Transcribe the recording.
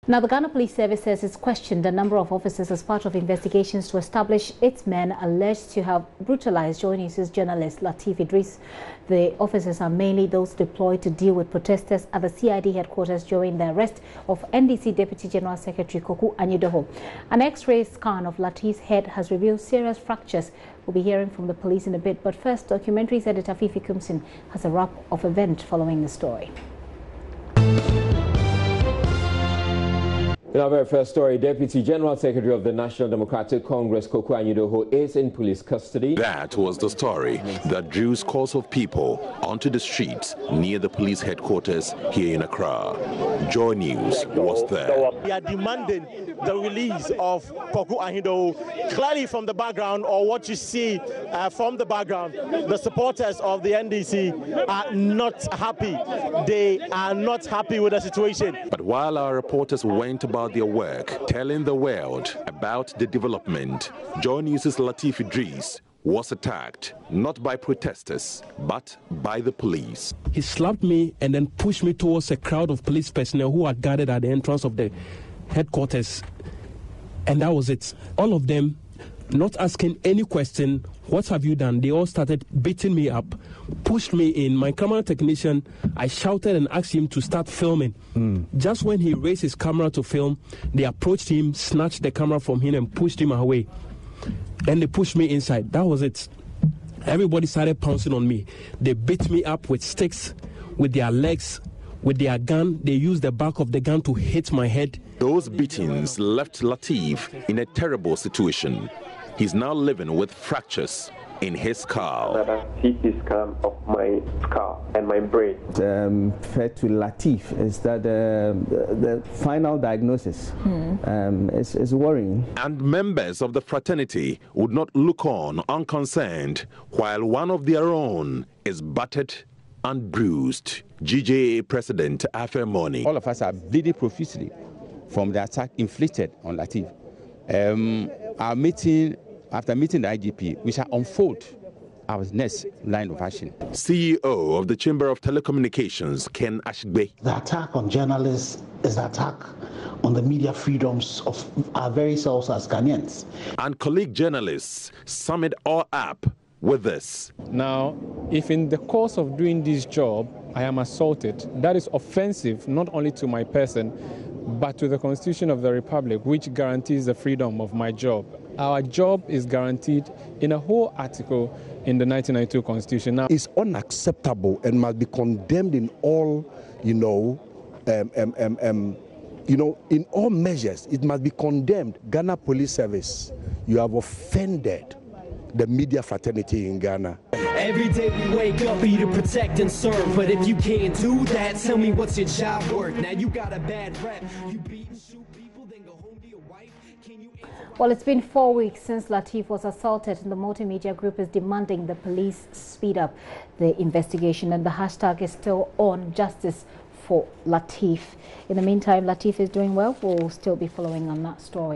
Now, the Ghana Police Service says it's questioned a number of officers as part of investigations to establish its men alleged to have brutalized JoyNews' journalist Lateef Idris. The officers are mainly those deployed to deal with protesters at the CID headquarters during the arrest of NDC Deputy General Secretary Koku Anyidoho. An X-ray scan of Lateef's head has revealed serious fractures. We'll be hearing from the police in a bit, but first, Documentaries editor Fifi Kumsin has a wrap of event following the story. In our very first story, Deputy General Secretary of the National Democratic Congress, Koku Anyidoho, is in police custody. That was the story that drew scores of people onto the streets near the police headquarters here in Accra. JoyNews was there. We are demanding the release of Koku Anyidoho. Clearly from the background, or what you see from the background, the supporters of the NDC are not happy. They are not happy with the situation. But while our reporters went about their work, telling the world about the development, JoyNews' Lateef Idris was attacked, not by protesters, but by the police. He slapped me and then pushed me towards a crowd of police personnel who are gathered at the entrance of the headquarters. And that was it. All of them, not asking any question, what have you done? They all started beating me up, pushed me in. My camera technician, I shouted and asked him to start filming. Just when he raised his camera to film, they approached him, snatched the camera from him and pushed him away. Then they pushed me inside. That was it. Everybody started pouncing on me. They beat me up with sticks, with their legs, with their gun. They used the back of the gun to hit my head. Those beatings left Lateef in a terrible situation. He's now living with fractures in his skull. CT scan of my skull and my brain. Fed to Lateef is that the final diagnosis is worrying. And members of the fraternity would not look on unconcerned while one of their own is battered and bruised. GJA President Afe Moni. All of us are bleeding profusely from the attack inflicted on Lateef. Our meeting, after meeting the IGP, we shall unfold our next line of action. CEO of the Chamber of Telecommunications, Ken Ashigbe. The attack on journalists is the attack on the media freedoms of our very selves as Ghanaians. And colleague journalists sum it all up with this. Now, if in the course of doing this job, I am assaulted, that is offensive not only to my person, but to the Constitution of the Republic, which guarantees the freedom of my job. Our job is guaranteed in a whole article in the 1992 Constitution. Now, it's unacceptable and must be condemned in all, in all measures. It must be condemned. Ghana Police Service, you have offended the media fraternity in Ghana. Every day we wake up here to protect and serve, but if you can't do that, tell me what's your job worth? Now you got a bad rep. You beat and shoot people, then go home to your wife. Can you... Well, it's been 4 weeks since Lateef was assaulted, and the multimedia group is demanding the police speed up the investigation, and the hashtag is still on, justice for Lateef. In the meantime, Lateef is doing well. We'll still be following on that story.